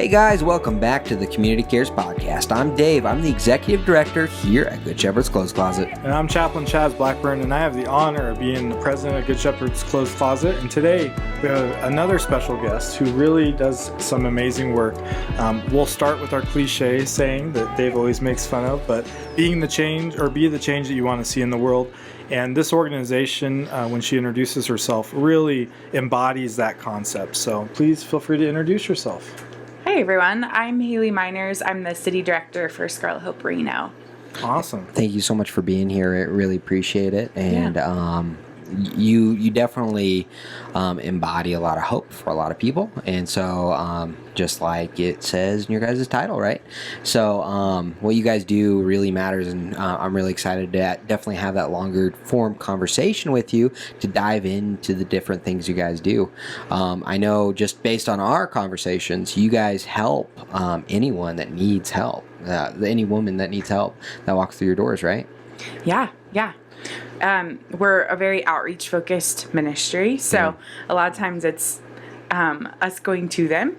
Hey guys, welcome back to the Community Cares Podcast. I'm Dave. I'm the Executive Director here at Good Shepherd's Clothes Closet. And I'm Chaplain Chaz Blackburn, and I have the honor of being the President of Good Shepherd's Clothes Closet. And today we have another special guest who really does some amazing work. We'll start with our cliche saying that Dave always makes fun of, but being the change, or be the change that you want to see in the world. And this organization, when she introduces herself, really embodies that concept. So please feel free to introduce yourself. Hey everyone, I'm Halie Miners. I'm the City Director for Scarlet Hope Reno. Awesome. Thank you so much for being here. I really appreciate it. And you definitely embody a lot of hope for a lot of people. And so just like it says in your guys' title, right? So what you guys do really matters, and I'm really excited to definitely have that longer form conversation with you to dive into the different things you guys do. I know just based on our conversations, you guys help anyone that needs help, any woman that needs help that walks through your doors, right? Yeah. We're a very outreach-focused ministry, so a lot of times it's us going to them,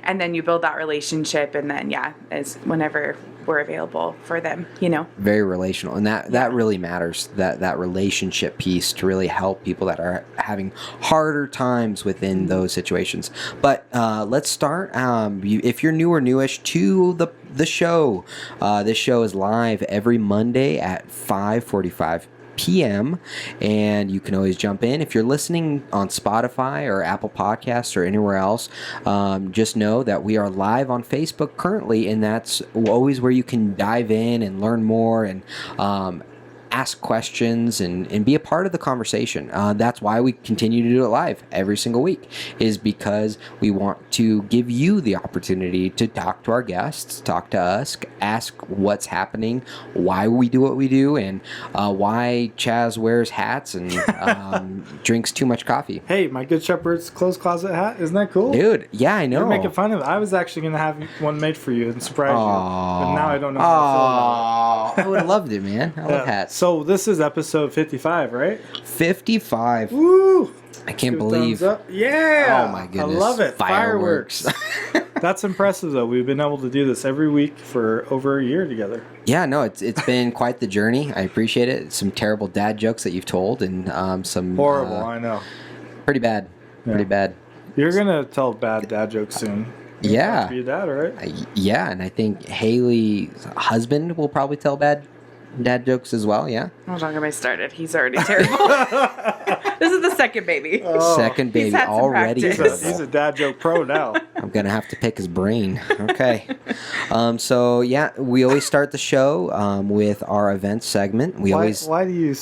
and then you build that relationship, and then as whenever we're available for them, Very relational, and that really matters. That relationship piece to really help people that are having harder times within those situations. But let's start. If you're new or newish to the show, this show is live every Monday at 5:45 p.m. and you can always jump in. If you're listening on Spotify or Apple Podcasts or anywhere else, just know that we are live on Facebook currently, and that's always where you can dive in and learn more and ask questions and be a part of the conversation. That's why we continue to do it live every single week, is because we want to give you the opportunity to talk to our guests, talk to us, ask what's happening, why we do what we do, and why Chaz wears hats and drinks too much coffee. Hey, my Good Shepherd's Clothes Closet hat. Isn't that cool? Dude, yeah, I know. You're making fun of it. I was actually going to have one made for you and surprise you, but now I don't know how to feel about it. I would have loved it, man. I love hats. So this is episode 55, right? 55. Woo! I can't believe. Thumbs up. Yeah! Oh my goodness. I love it. Fireworks. That's impressive, though. We've been able to do this every week for over a year together. Yeah, no, it's been quite the journey. I appreciate it. Some terrible dad jokes that you've told, and some horrible. I know. Pretty bad. Yeah. Pretty bad. You're gonna tell bad dad jokes soon. You have to be a dad, right? Yeah, and I think Haley's husband will probably tell bad dad jokes as well. Yeah. Don't get me started. He's already terrible. This is the second baby. Second baby already. He's a dad joke pro now. I'm gonna have to pick his brain. Okay. So yeah, we always start the show with our event segment. Why do you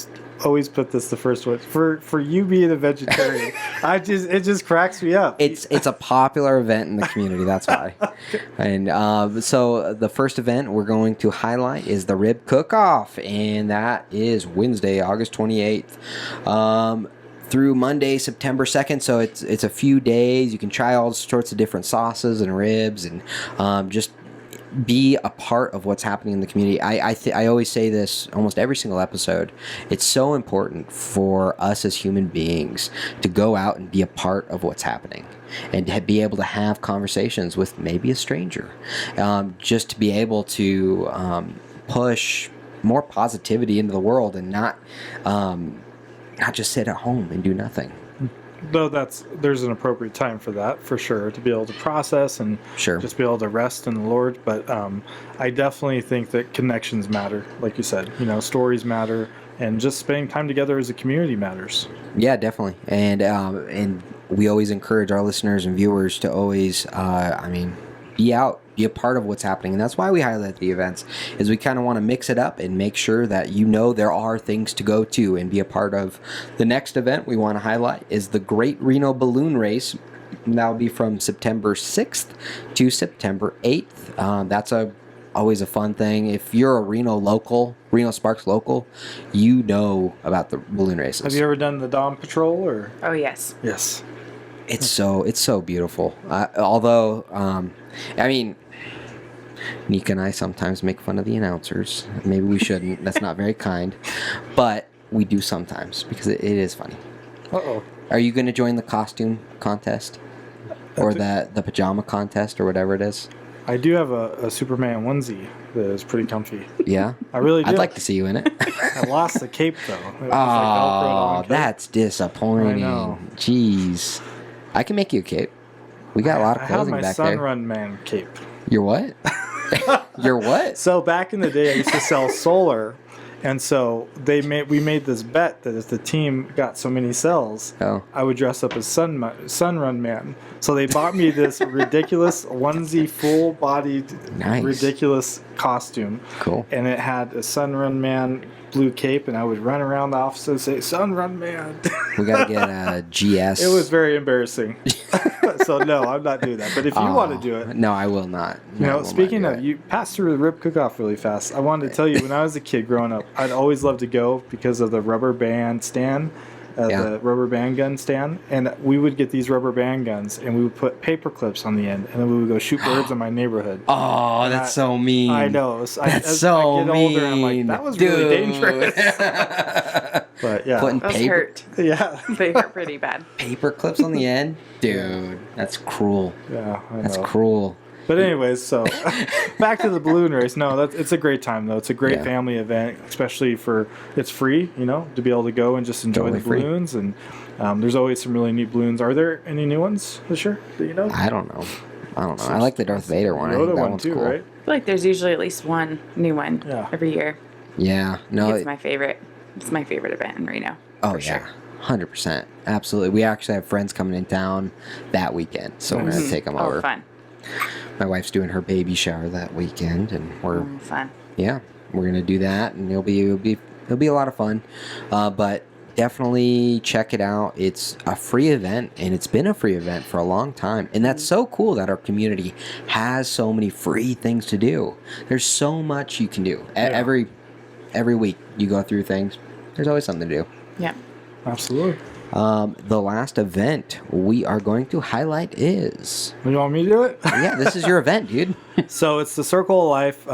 always put this the first one? For you being a vegetarian, it just cracks me up. It's a popular event in the community. That's why. And so the first event we're going to highlight is the Rib Cook-Off, and that is Wednesday, August 28th. Through Monday, September 2nd, so it's a few days. You can try all sorts of different sauces and ribs, and just be a part of what's happening in the community. I always say this almost every single episode. It's so important for us as human beings to go out and be a part of what's happening, and to be able to have conversations with maybe a stranger, just to be able to push more positivity into the world, and not just sit at home and do nothing. Though there's an appropriate time for that, for sure, to be able to process and just be able to rest in the Lord. But I definitely think that connections matter, like you said. Stories matter, and just spending time together as a community matters. Yeah, definitely. And we always encourage our listeners and viewers to always, be out, be a part of what's happening. And that's why we highlight the events, is we kind of want to mix it up and make sure that there are things to go to and be a part of. The next event we want to highlight is the Great Reno Balloon Race. That will be from September 6th to September 8th. That's always a fun thing. If you're a Reno Sparks local, you know about the balloon races. Have you ever done the Dawn Patrol? Or? Oh, yes. Yes. It's so beautiful. Although, Nika and I sometimes make fun of the announcers. Maybe we shouldn't. That's not very kind. But we do sometimes, because it is funny. Uh-oh. Are you going to join the costume contest? or the pajama contest or whatever it is. I do have a Superman onesie that is pretty comfy. Yeah, I really do. I'd like to see you in it. I lost the cape though. It was Oh, cape. that's disappointing. I know. Jeez, I can make you a cape. We got a lot of I have clothing my back there. Sunrun Man cape. Your what? Your what? So back in the day, I used to sell solar, and so we made this bet that if the team got so many cells, I would dress up as Sunrun Man. So they bought me this ridiculous onesie, full-bodied, ridiculous costume. Cool. And it had a Sunrun Man blue cape, and I would run around the office and say, "Sunrun Man." We gotta get a GS. It was very embarrassing. So no, I'm not doing that. But if you want to do it, no, I will not. No, speaking of, you passed through the rib cook-off really fast. I wanted to tell you, when I was a kid growing up, I'd always loved to go because of the rubber band stand, the rubber band gun stand, and we would get these rubber band guns, and we would put paper clips on the end, and then we would go shoot birds in my neighborhood. Oh, that's so mean. I know. That's so I get mean. older, I'm like, that was really dangerous. But yeah, those hurt. Yeah, They hurt pretty bad. Paper clips on the end, dude. That's cruel. Yeah, I know. That's cruel. But anyways, so back to the balloon race. No, it's a great time though. It's a great family event, especially it's free, to be able to go and just enjoy the balloons. And there's always some really neat balloons. Are there any new ones this year that you know? I don't know. I like the Darth Vader one. I think that one one's too, cool. right? I feel like there's usually at least one new one every year. Yeah, no, It's my favorite. It's my favorite event in Reno. Oh yeah, 100%, absolutely. We actually have friends coming in town that weekend, so we're gonna take them over. Oh, fun! My wife's doing her baby shower that weekend, and we're fun. Yeah, we're gonna do that, and it'll be a lot of fun. But definitely check it out. It's a free event, and it's been a free event for a long time, and that's so cool that our community has so many free things to do. There's so much you can do every week. You go through things. There's always something to do. Yeah, absolutely. The last event we are going to highlight is... You want me to do it? Yeah, this is your event, dude. So it's the Circle of Life.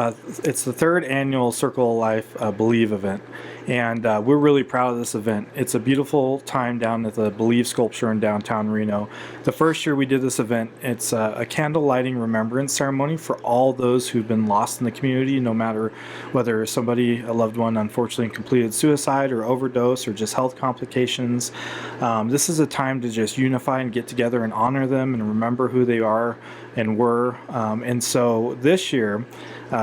It's the third annual Circle of Life Believe event. And we're really proud of this event. It's a beautiful time down at the Believe sculpture in downtown Reno. The first year we did this event, it's a candle lighting remembrance ceremony for all those who've been lost in the community, no matter whether a loved one, unfortunately completed suicide or overdose or just health complications. This is a time to just unify and get together and honor them and remember who they are and were. And so this year,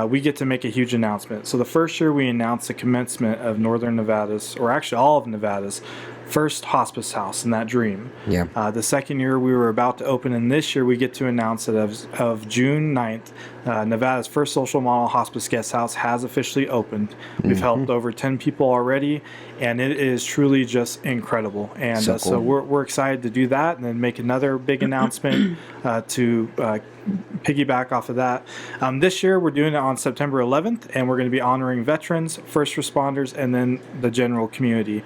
we get to make a huge announcement. So the first year we announced the commencement of Northern Nevada's, or actually all of Nevada's, first hospice house in that dream. Yeah. The second year we were about to open, and this year we get to announce that of June 9th, Nevada's first social model hospice guest house has officially opened. We've helped over 10 people already, and it is truly just incredible. And so, cool. So we're excited to do that and then make another big announcement to piggyback off of that. This year we're doing it on September 11th, and we're going to be honoring veterans, first responders, and then the general community.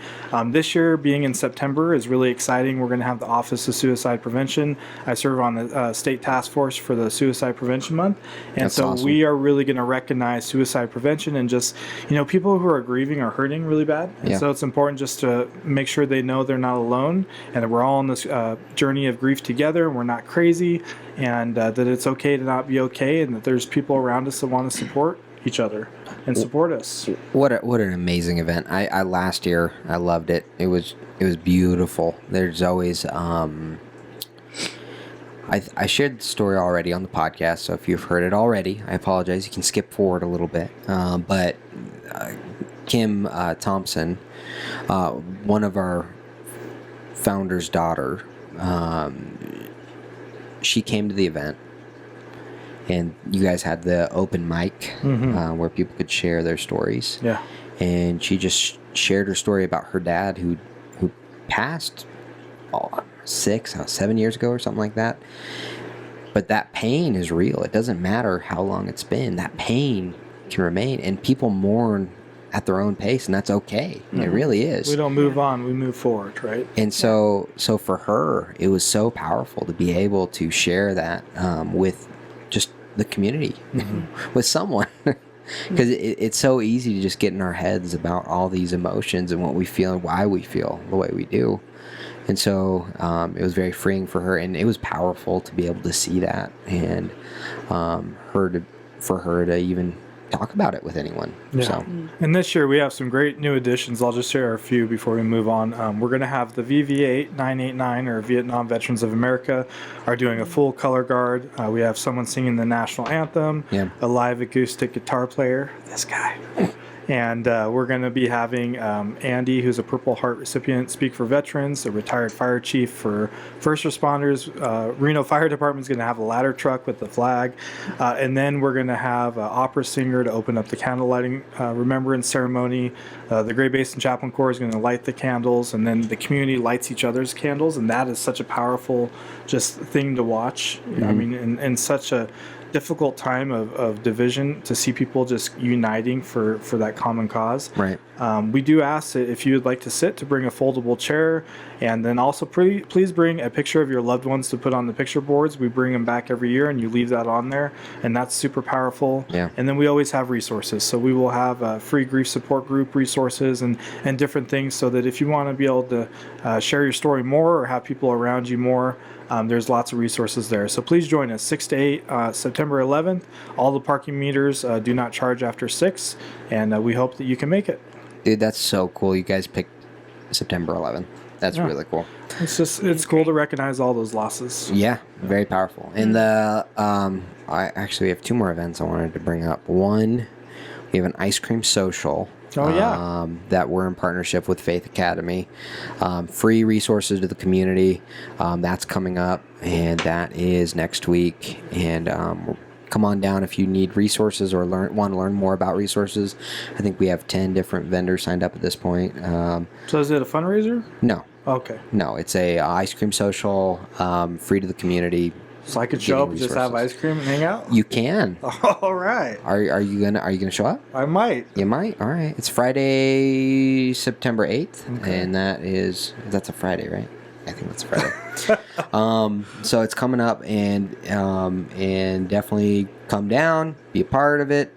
This year, being in September, is really exciting. We're going to have the Office of Suicide Prevention. I serve on the state task force for the Suicide Prevention Month, and That's so awesome. we are really going to recognize suicide prevention and just, people who are grieving or hurting really bad. And so it's important just to make sure they know they're not alone, and that we're all on this journey of grief together, and we're not crazy, and that it's okay to not be okay, and that there's people around us that want to support each other and support us. What an amazing event. I last year I loved it. It was beautiful. There's always I shared the story already on the podcast, so if you've heard it already, I apologize. You can skip forward a little bit. But Kim Thompson, one of our founder's daughter, she came to the event, and you guys had the open mic where people could share their stories. Yeah. And she just shared her story about her dad who passed 7 years ago or something like that. But that pain is real. It doesn't matter how long it's been. That pain can remain, and people mourn at their own pace, and that's okay. It really is. We don't move on, we move forward, right? And so for her, it was so powerful to be able to share that with just the community, with someone. Because it's so easy to just get in our heads about all these emotions and what we feel and why we feel the way we do. And so it was very freeing for her, and it was powerful to be able to see that, and for her to even talk about it with anyone. Yeah. So. And this year we have some great new additions. I'll just share a few before we move on. We're going to have the VV8 989, or Vietnam Veterans of America, are doing a full color guard. We have someone singing the national anthem, a live acoustic guitar player, this guy. And we're going to be having Andy, who's a Purple Heart recipient, speak for veterans, a retired fire chief for first responders. Reno Fire Department is going to have a ladder truck with the flag. And then we're going to have an opera singer to open up the candle lighting remembrance ceremony. The Great Basin Chaplain Corps is going to light the candles, and then the community lights each other's candles. And that is such a powerful just thing to watch. Mm-hmm. I mean, in such a difficult time of division, to see people just uniting for that common cause. Right. We do ask that if you would like to sit, to bring a foldable chair, and then also please bring a picture of your loved ones to put on the picture boards. We bring them back every year, and you leave that on there, and that's super powerful. Yeah. And then we always have resources. So we will have free grief support group resources and different things, so that if you want to be able to share your story more or have people around you more, there's lots of resources there. So please join us 6 to 8, September 11th. All the parking meters do not charge after 6, and we hope that you can make it. Dude, that's so cool. You guys picked September 11th. That's really cool. It's cool to recognize all those losses. Yeah, very powerful. And I actually have 2 more events I wanted to bring up. One, we have an ice cream social. That we're in partnership with Faith Academy. Free resources to the community. That's coming up, and that is next week. And come on down if you need resources or want to learn more about resources. I think we have 10 different vendors signed up at this point. So is it a fundraiser? No. Okay. No, it's a ice cream social, free to the community. So I could show up and just have ice cream and hang out? You can. All right. Are you gonna show up? I might. You might. All right. It's Friday, September 8th, and that's a Friday, right? I think that's a Friday. So it's coming up, and definitely come down, be a part of it.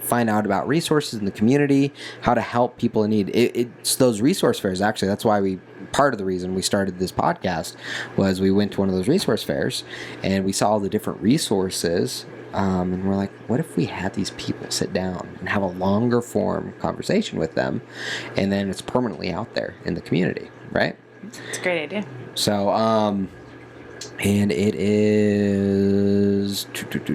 Find out about resources in the community, how to help people in need. It's those resource fairs, actually. That's why part of the reason we started this podcast was we went to one of those resource fairs, and we saw all the different resources, and we're like, what if we had these people sit down and have a longer form conversation with them, and then it's permanently out there in the community, right? It's a great idea. So, and it is...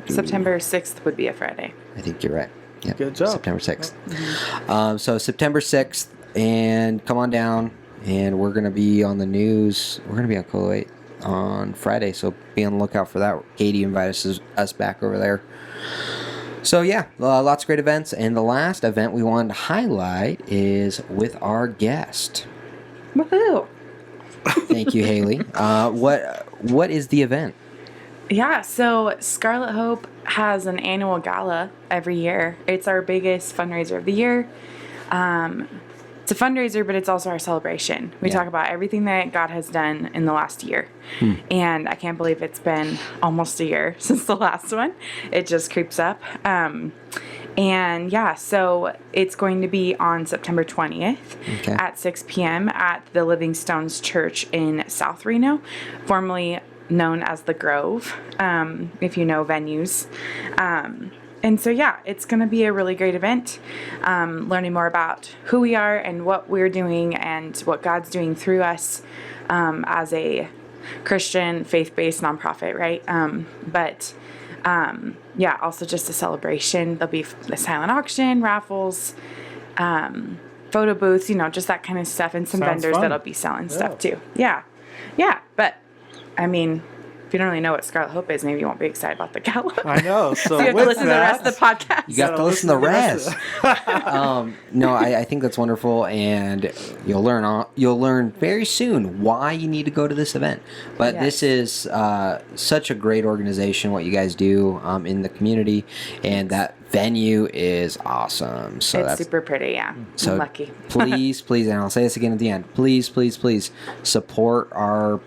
September 6th would be a Friday. I think you're right. Yep. Good job. September 6th. So September 6th, and come on down, and we're going to be on the news. We're going to be on Cool 8 on Friday, so be on the lookout for that. Katie invited us back over there. So yeah, lots of great events, and the last event we wanted to highlight is with our guest. Woohoo! Thank you, Halie. What is the event? Yeah, so Scarlet Hope has an annual gala every year. It's our biggest fundraiser of the year. It's a fundraiser, but it's also our celebration. We talk about everything that God has done in the last year. And I can't believe it's been almost a year since the last one. It just creeps up. And yeah, so it's going to be on September 20th at 6 p.m. at the Living Stones Church in South Reno, formerly known as The Grove, if you know venues. And so, yeah, it's going to be a really great event, learning more about who we are and what we're doing and what God's doing through us as a Christian faith-based nonprofit, right? Yeah, also just a celebration. There'll be a silent auction, raffles, photo booths, just that kind of stuff, and some vendors that'll be selling stuff too. Yeah, but I mean, if you don't really know what Scarlet Hope is, maybe you won't be excited about the gala. I know. So you have to listen to the rest of the podcast. You got to listen to the rest. No, I think that's wonderful, and you'll learn very soon why you need to go to this event. But this is such a great organization, what you guys do in the community, and that venue is awesome. So it's super pretty, yeah. So I'm lucky. please, and I'll say this again at the end. Please support our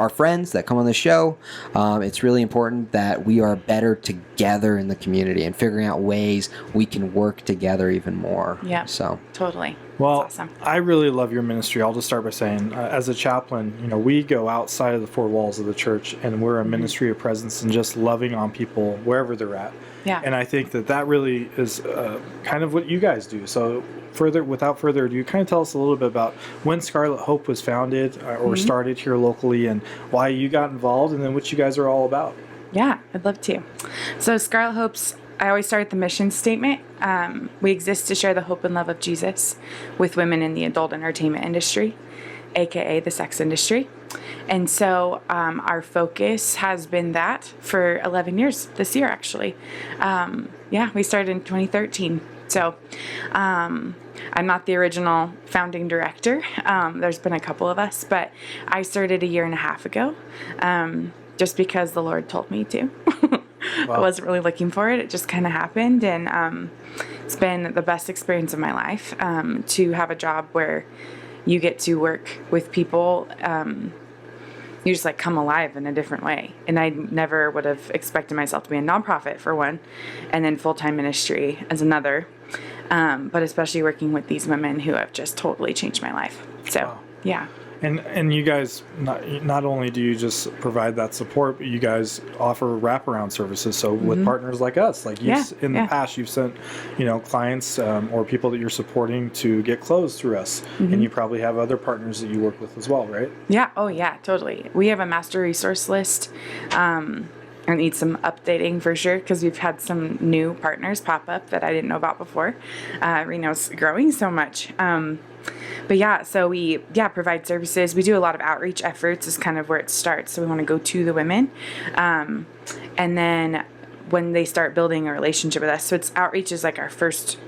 friends that come on the show. It's really important that we are better together in the community and figuring out ways we can work together even more. Yeah. So totally. Well, awesome. I really love your ministry. I'll just start by saying, as a chaplain, we go outside of the four walls of the church, and we're a ministry of presence and just loving on people wherever they're at. Yeah. And I think that really is kind of what you guys do. So without further ado, kind of tell us a little bit about when Scarlet Hope was founded or started here locally, and why you got involved, and then what you guys are all about. Yeah, I'd love to. So Scarlet Hope's, I always start with the mission statement. We exist to share the hope and love of Jesus with women in the adult entertainment industry, aka the sex industry. And so our focus has been that for 11 years this year, actually. We started in 2013. So I'm not the original founding director. There's been a couple of us, but I started a year and a half ago, just because the Lord told me to. Wow. I wasn't really looking for it. It just kind of happened. And it's been the best experience of my life to have a job where you get to work with people. You just come alive in a different way. And I never would have expected myself to be a nonprofit, for one, and then full-time ministry as another. But especially working with these women who have just totally changed my life. So, Wow. Yeah. And you guys, not only do you just provide that support, but you guys offer wraparound services. So with partners like us, in the past, you've sent, clients or people that you're supporting to get clothes through us. And you probably have other partners that you work with as well, right? Yeah. Oh, yeah, totally. We have a master resource list. I need some updating for sure, because we've had some new partners pop up that I didn't know about before. Reno's growing so much. But yeah, so we provide services. We do a lot of outreach efforts is kind of where it starts. So we want to go to the women. And then when they start building a relationship with us, so it's outreach is our first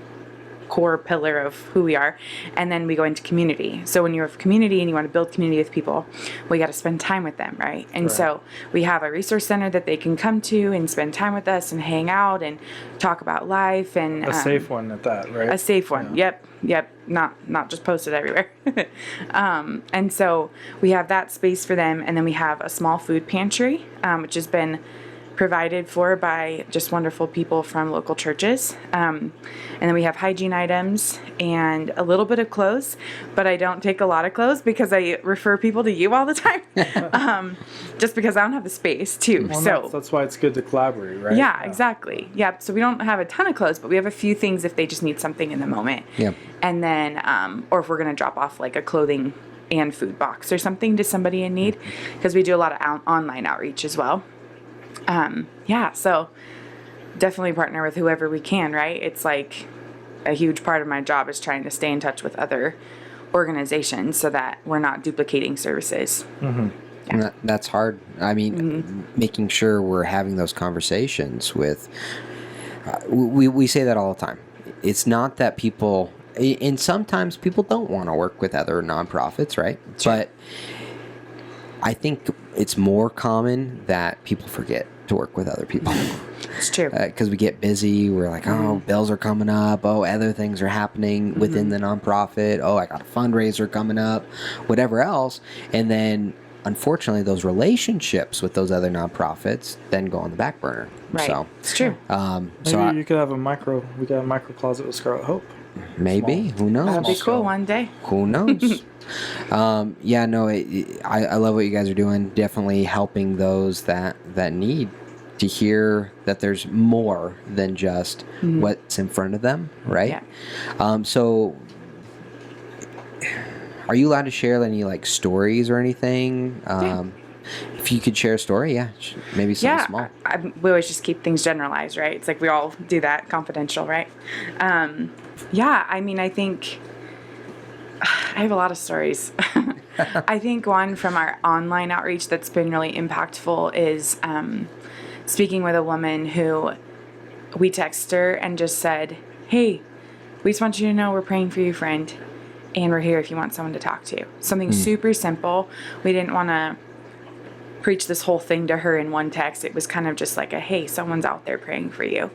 core pillar of who we are, and then we go into community. So when you're a community and you want to build community with people, we got to spend time with them, right? And so we have a resource center that they can come to and spend time with us and hang out and talk about life, and a safe one at that, right? A safe one. Yeah. Yep. Not just posted everywhere. And so we have that space for them, and then we have a small food pantry, which has been provided for by just wonderful people from local churches. And then we have hygiene items and a little bit of clothes, but I don't take a lot of clothes because I refer people to you all the time. Just because I don't have the space too. Well, so that's why it's good to collaborate, right? Yeah, exactly. Yeah. So we don't have a ton of clothes, but we have a few things if they just need something in the moment. Yeah. And then, or if we're going to drop off a clothing and food box or something to somebody in need, because we do a lot of online outreach as well. So definitely partner with whoever we can, right? It's a huge part of my job is trying to stay in touch with other organizations so that we're not duplicating services. Yeah. And that's hard. I mean, making sure we're having those conversations with, we say that all the time. It's not that people, and sometimes people don't want to work with other nonprofits, right? Sure. But I think it's more common that people forget to work with other people. It's true. Because we get busy. We're like, oh, bills are coming up. Oh, other things are happening within the nonprofit. Oh, I got a fundraiser coming up, whatever else. And then, unfortunately, those relationships with those other nonprofits then go on the back burner. Right. So, it's true. Maybe you could have we got a micro closet with Scarlet Hope. Maybe. Who knows? That'd be cool one day. Who knows? I love what you guys are doing. Definitely helping those that need to hear that there's more than just what's in front of them, right? Yeah. So are you allowed to share any stories or anything? If you could share a story, maybe something small. We always just keep things generalized, right? It's we all do that, confidential, right? I think I have a lot of stories. I think one from our online outreach that's been really impactful is speaking with a woman who we texted her and just said, hey, we just want you to know we're praying for you, friend, and we're here if you want someone to talk to. Something super simple. We didn't want to preach this whole thing to her in one text. It was kind of just a, hey, someone's out there praying for you,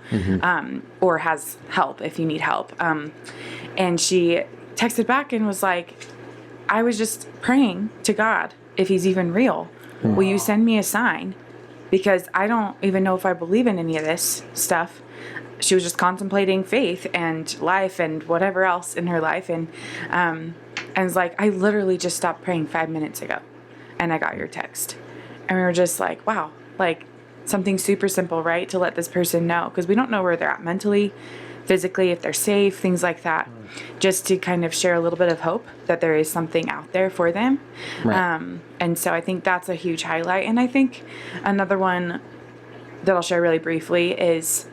or has help if you need help. And she texted back and was like, I was just praying to God if he's even real. Will you send me a sign? Because I don't even know if I believe in any of this stuff. she was just contemplating faith and life and whatever else in her life. And it's like, I literally just stopped praying 5 minutes ago and I got your text. And we were just like, wow, like something super simple, right? To let this person know, because we don't know where they're at mentally, physically, if they're safe, things like that. Just to kind of share a little bit of hope that there is something out there for them. Right. And so I think that's a huge highlight. And I think another one that I'll share really briefly is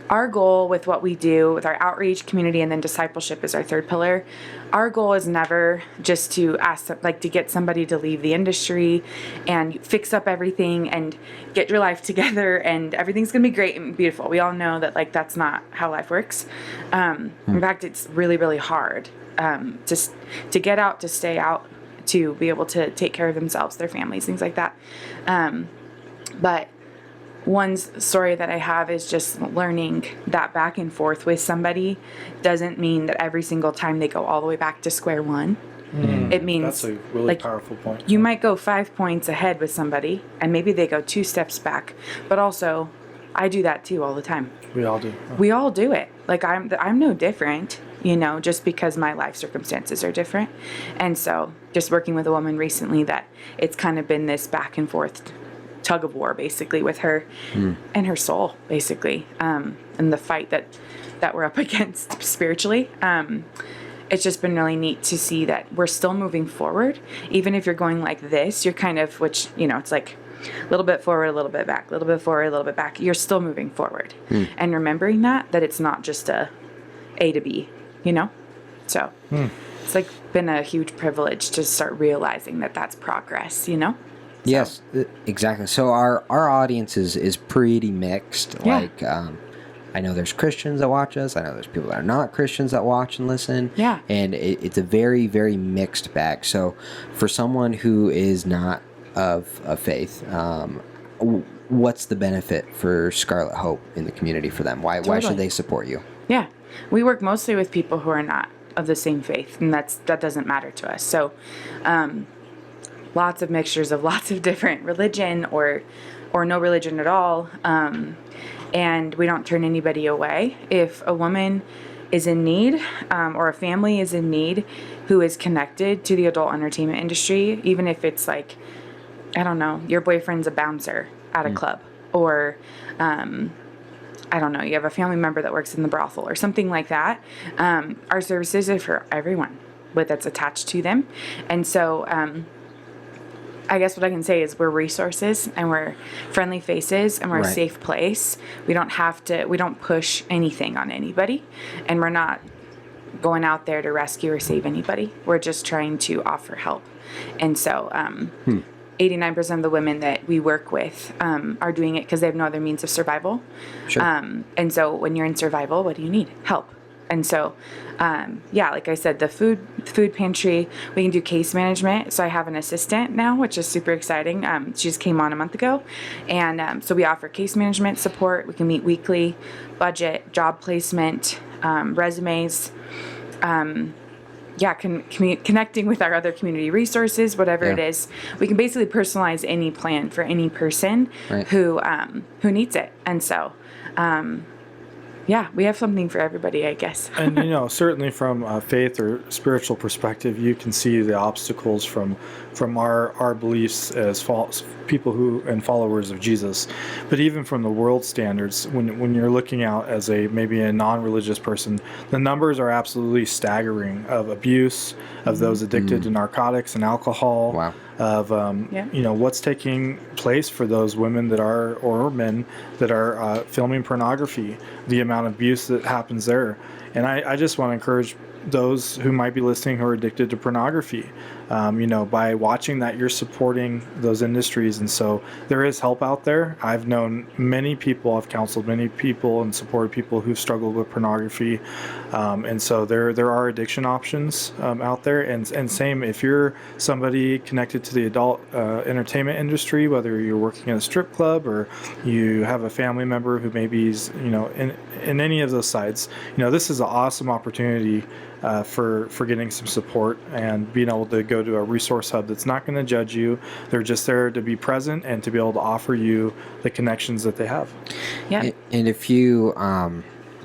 our goal with what we do with our outreach, community, and then discipleship is our third pillar. Our goal is never just to to get somebody to leave the industry and fix up everything and get your life together and everything's going to be great and beautiful. We all know that that's not how life works. In fact, it's really, really hard just to get out, to stay out, to be able to take care of themselves, their families, things like that. But one story that I have is just learning that back and forth with somebody doesn't mean that every single time they go all the way back to square one. It means that's a really powerful point. You might go 5 points ahead with somebody and maybe they go 2 steps back, but also I do that too all the time. We all do. We all do it. Like I'm no different, just because my life circumstances are different. And so just working with a woman recently that it's kind of been this back and forth tug of war basically with her and her soul basically, and the fight that we're up against spiritually. It's just been really neat to see that we're still moving forward. Even if you're going like this, you're kind of, which, it's like a little bit forward, a little bit back, a little bit forward, a little bit back. You're still moving forward. And remembering that it's not just a to B, So it's been a huge privilege to start realizing that that's progress, So. Yes, exactly. So our audience is pretty mixed. Yeah. I know there's Christians that watch us. I know there's people that are not Christians that watch and listen. Yeah. And it's a very, very mixed bag. So for someone who is not of faith, what's the benefit for Scarlet Hope in the community for them? Why should they support you? Yeah. We work mostly with people who are not of the same faith, and that doesn't matter to us. So lots of mixtures of lots of different religion or no religion at all. And we don't turn anybody away. If a woman is in need, or a family is in need who is connected to the adult entertainment industry, even if it's I don't know, your boyfriend's a bouncer at a club, or I don't know, you have a family member that works in the brothel or something like that, our services are for everyone that's attached to them. And so I guess what I can say is we're resources and we're friendly faces and we're a safe place. We don't push anything on anybody, and we're not going out there to rescue or save anybody. We're just trying to offer help. And so 89% of the women that we work with are doing it because they have no other means of survival. Sure. And so when you're in survival, what do you need? Help. And so, like I said, the food pantry, we can do case management. So I have an assistant now, which is super exciting. She just came on a month ago. And so we offer case management support. We can meet weekly, budget, job placement, resumes, connecting with our other community resources, whatever it is. We can basically personalize any plan for any person who needs it. And so, we have something for everybody, I guess. And, certainly from a faith or spiritual perspective, you can see the obstacles from our beliefs as people who and followers of Jesus. But even from the world standards, when you're looking out as maybe a non-religious person, the numbers are absolutely staggering of abuse, of those addicted to narcotics and alcohol. Wow. Of what's taking place for those women or men that are filming pornography, the amount of abuse that happens there. And I just want to encourage those who might be listening who are addicted to pornography. By watching that, you're supporting those industries. And so there is help out there. I've known many people, I've counseled many people and supported people who've struggled with pornography. And so there are addiction options out there. And same, if you're somebody connected to the adult entertainment industry, whether you're working in a strip club or you have a family member who maybe is, in any of those sides, this is an awesome opportunity for getting some support and being able to go to a resource hub that's not going to judge you. They're just there to be present and to be able to offer you the connections that they have. Yeah. And if you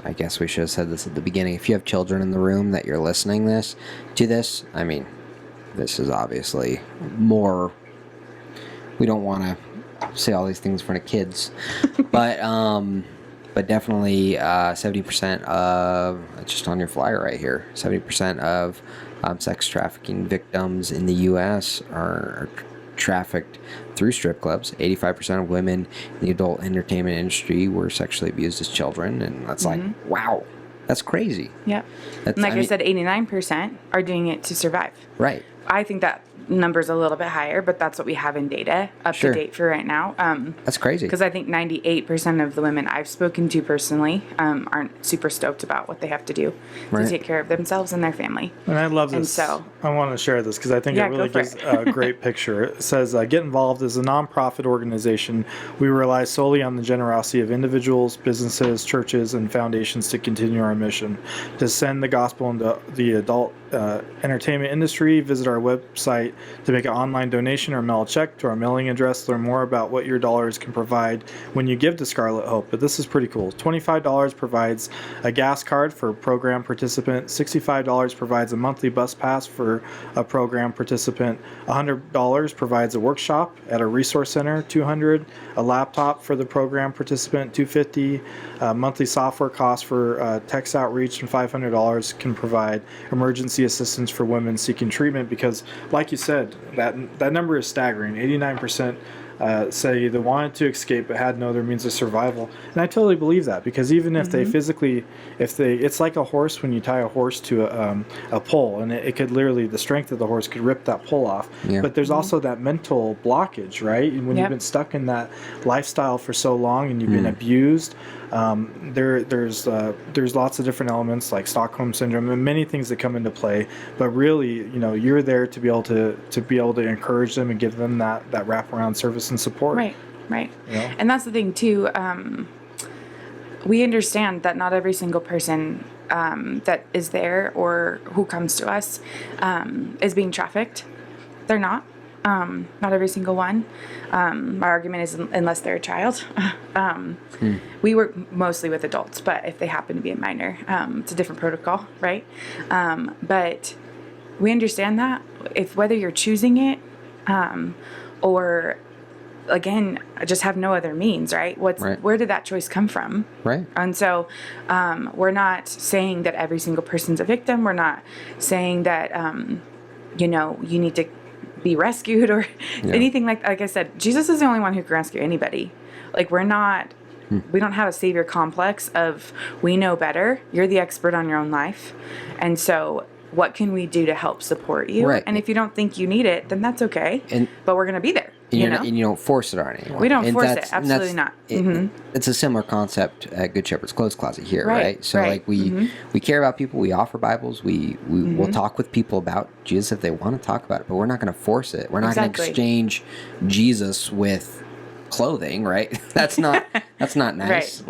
I guess we should have said this at the beginning. If you have children in the room that you're listening to this, I mean, this is obviously more. We don't want to say all these things in front of kids, but definitely 70% of, just on your flyer right here, 70% of sex trafficking victims in the U.S. are trafficked through strip clubs. 85% of women in the adult entertainment industry were sexually abused as children, and that's like, wow, that's crazy. Yeah. And like I said, 89% are doing it to survive. Right. I think that number's a little bit higher, but that's what we have in data to date for right now. That's crazy. Because I think 98% of the women I've spoken to personally aren't super stoked about what they have to do to take care of themselves and their family. And I love this. And so I want to share this because I think it really gives a great picture. It says, Get Involved is a nonprofit organization. We rely solely on the generosity of individuals, businesses, churches, and foundations to continue our mission. To send the gospel into the adult entertainment industry, visit our website to make an online donation or mail a check to our mailing address. Learn more about what your dollars can provide when you give to Scarlet Hope. But this is pretty cool. $25 provides a gas card for a program participant. $65 provides a monthly bus pass for a program participant. $100 provides a workshop at a resource center. $200 a laptop for the program participant. $250 monthly software cost for text outreach, and $500 can provide emergency assistance for women seeking treatment. Because, like you said, that number is staggering. 89% say they wanted to escape but had no other means of survival. And I totally believe that, because even if they physically, it's like a horse when you tie a horse to a pole, and it could literally, the strength of the horse could rip that pole off. Yeah. But there's also that mental blockage, right? And when you've been stuck in that lifestyle for so long and you've been abused, there's lots of different elements like Stockholm syndrome and many things that come into play. But really, you're there to be able to encourage them and give them that wraparound service and support. Right. And that's the thing too. We understand that not every single person that is there or who comes to us is being trafficked. They're not. Not every single one. My argument is unless they're a child. We work mostly with adults, but if they happen to be a minor, it's a different protocol, right? But we understand that whether you're choosing it or, again, just have no other means, right? Where did that choice come from? Right. And so we're not saying that every single person's a victim. We're not saying that, you need to be rescued or anything like I said. Jesus is the only one who can rescue anybody. Like, we don't have a savior complex of we know better. You're the expert on your own life. And so what can we do to help support you? Right. And if you don't think you need it, then that's okay. But we're going to be there. And you don't force it on anyone. We don't force it. Absolutely not. It's a similar concept at Good Shepherd's Clothes Closet here, right? So like we care about people. We offer Bibles. We will talk with people about Jesus if they want to talk about it, but we're not going to force it. We're not going to exchange Jesus with clothing, right? That's not nice.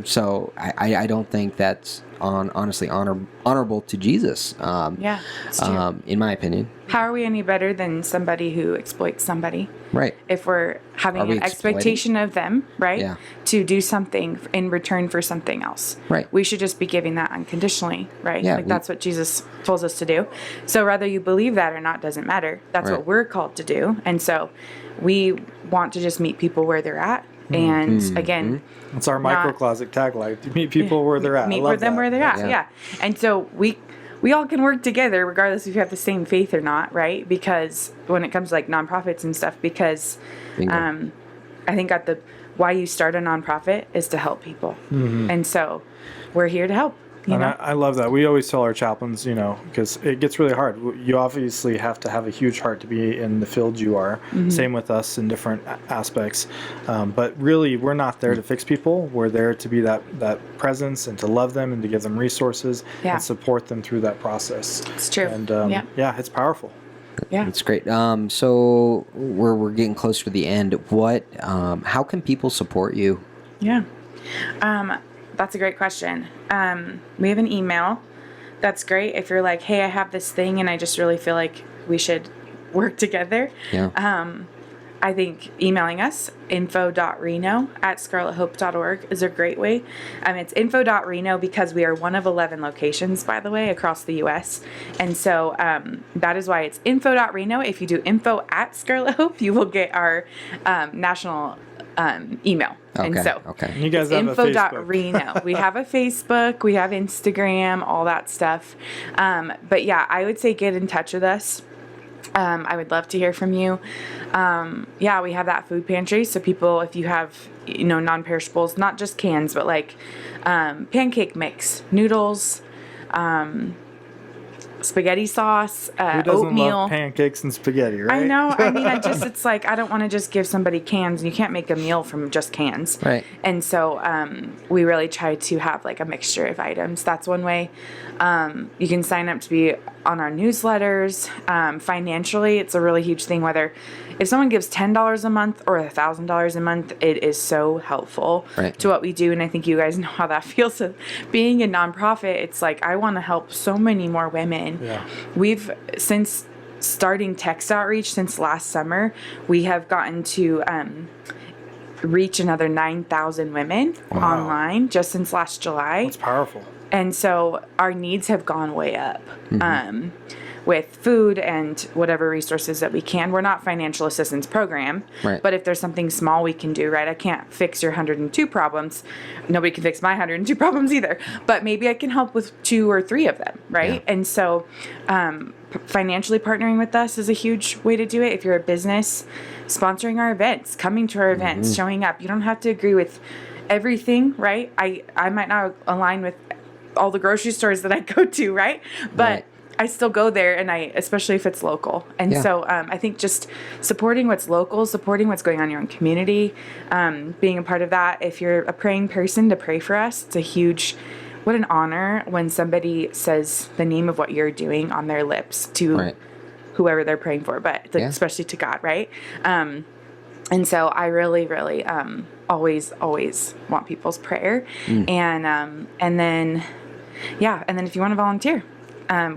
So I don't think that's honestly honorable to Jesus. It's true. In my opinion. How are we any better than somebody who exploits somebody? Right. If we're having an expectation of them, right? Yeah. To do something in return for something else. Right. We should just be giving that unconditionally, right? Yeah, that's what Jesus tells us to do. So whether you believe that or not doesn't matter. That's what we're called to do. And so we want to just meet people where they're at. And again, it's our microcloset tagline: to meet people where they're at. Meet them where they're at. Yeah. And so we all can work together regardless if you have the same faith or not, right? Because when it comes to like nonprofits and stuff, because I think why you start a nonprofit is to help people, and so we're here to help. I love that. We always tell our chaplains, because it gets really hard. You obviously have to have a huge heart to be in the field you are. Same with us in different aspects. But really, we're not there to fix people. We're there to be that presence and to love them and to give them resources and support them through that process. It's true. And it's powerful. Yeah, it's great. So we're getting close to the end. How can people support you? Yeah. That's a great question. We have an email. That's great. If you're like, hey, I have this thing and I just really feel like we should work together. Yeah. I think emailing us, info.reno@scarlethope.org is a great way. It's info.reno because we are one of 11 locations, by the way, across the U.S. And so that is why it's info.reno. If you do info@Scarlet Hope, you will get our national email. Okay. And so you guys have a Facebook. Reno. We have a Facebook, we have Instagram, all that stuff. But yeah, I would say get in touch with us. I would love to hear from you. Yeah, we have that food pantry. So people, if you have, non-perishables, not just cans, but like pancake mix, noodles, spaghetti sauce, Who doesn't oatmeal. love pancakes and spaghetti, right? I know. I mean, it's like, I don't want to just give somebody cans. You can't make a meal from just cans. Right. And so we really try to have like a mixture of items. That's one way. You can sign up to be on our newsletters. Financially, it's a really huge thing. Whether if someone gives $10 a month or $1,000 a month, it is so helpful to what we do. And I think you guys know how that feels. So being a nonprofit, it's like I want to help so many more women. Yeah. We've since starting text outreach since last summer, we have gotten to reach another 9,000 women online just since last July. That's powerful. And so our needs have gone way up with food and whatever resources that we can. We're not financial assistance program, but if there's something small we can do, right? I can't fix your 102 problems. Nobody can fix my 102 problems either. But maybe I can help with 2 or 3 of them, right? Yeah. And so financially partnering with us is a huge way to do it. If you're a business, sponsoring our events, coming to our events, showing up. You don't have to agree with everything, right? I might not align with all the grocery stores that I go to, right? But I still go there, and especially if it's local. And so I think just supporting what's local, supporting what's going on in your own community, being a part of that. If you're a praying person, to pray for us. It's what an honor when somebody says the name of what you're doing on their lips to whoever they're praying for, but especially to God, right? And so I really, really always want people's prayer. And then if you want to volunteer,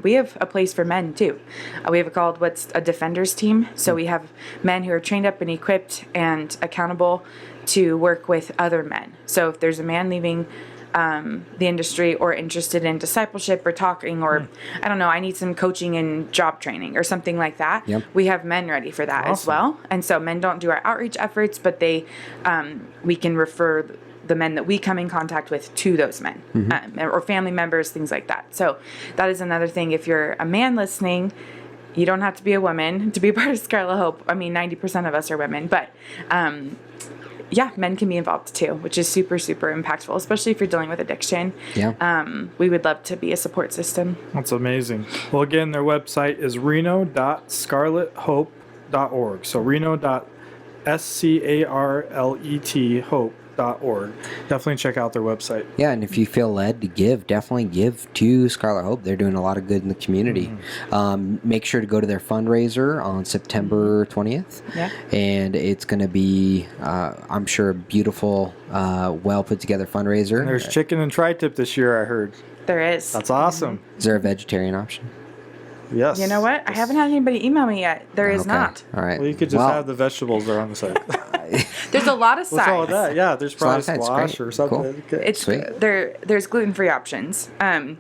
we have a place for men too. We have called what's a defenders team. So we have men who are trained up and equipped and accountable to work with other men. So if there's a man leaving the industry or interested in discipleship or talking or I don't know, I need some coaching and job training or something like that. We have men ready for that as well. And so men don't do our outreach efforts, but we can refer the men that we come in contact with to those men or family members, things like that. So that is another thing. If you're a man listening, you don't have to be a woman to be a part of Scarlet Hope. I mean, 90% of us are women, but men can be involved too, which is super, super impactful, especially if you're dealing with addiction. We would love to be a support system. That's amazing. Well, again, their website is reno.scarlethope.org. So reno.scarlet hope.org. Definitely check out their website. Yeah, and if you feel led to give, definitely give to Scarlet Hope. They're doing a lot of good in the community. Make sure to go to their fundraiser on September 20th. And it's going to be, I'm sure, a beautiful, well put together fundraiser. And there's chicken and tri-tip this year, I heard. There is. That's awesome. Is there a vegetarian option? Yes. You know what? I haven't had anybody email me yet. There is not. All right. Well, you could just have the vegetables there on the side. There's a lot of sides. What's all with that? Yeah, there's probably squash or something. Cool. It's there's gluten-free options. I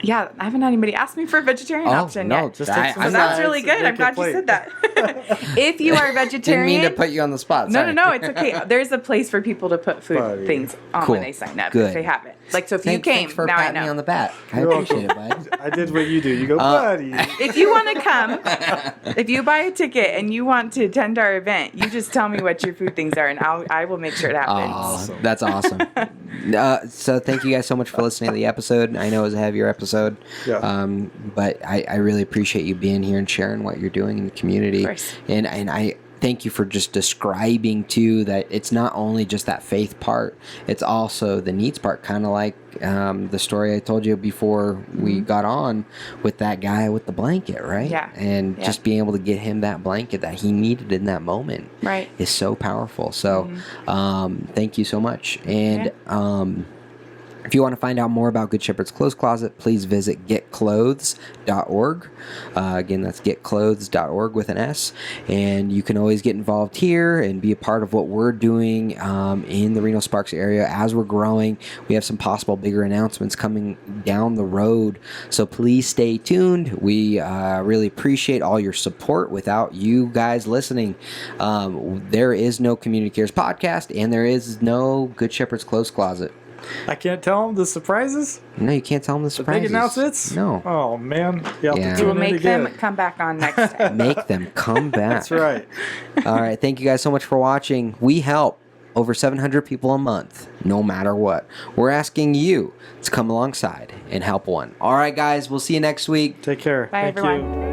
haven't had anybody ask me for a vegetarian option yet. Just take some that's really good. I'm glad you said that. If you are vegetarian, didn't mean to put you on the spot. Sorry. No, it's okay. There's a place for people to put food things on when they sign up if they have it. Like so, if you came, thanks for now I patting know. me on the back. I appreciate it, bud. I did what you do. You go, buddy. If you want to come, if you buy a ticket and you want to attend our event, you just tell me what your food things are, and I will make sure it happens. Oh, that's awesome. So thank you guys so much for listening to the episode. I know it was a heavier episode, but I really appreciate you being here and sharing what you're doing in the community. And I thank you for just describing too that it's not only just that faith part, it's also the needs part, kind of like the story I told you before we got on with that guy with the blanket, right? And just being able to get him that blanket that he needed in that moment is so powerful. So thank you so much. And If you want to find out more about Good Shepherd's Clothes Closet, please visit getclothes.org. Again, that's getclothes.org with an S. And you can always get involved here and be a part of what we're doing in the Reno Sparks area as we're growing. We have some possible bigger announcements coming down the road. So please stay tuned. We really appreciate all your support. Without you guys listening, there is no Community Cares podcast and there is no Good Shepherd's Clothes Closet. I can't tell them the surprises? No, you can't tell them the surprises. The big announcements? No. Oh, man. You have to We'll tune in make again. them come back on next time. Make them come back. That's right. All right. Thank you guys so much for watching. We help over 700 people a month, no matter what. We're asking you to come alongside and help one. All right, guys. We'll see you next week. Take care. Bye, Thank everyone. you.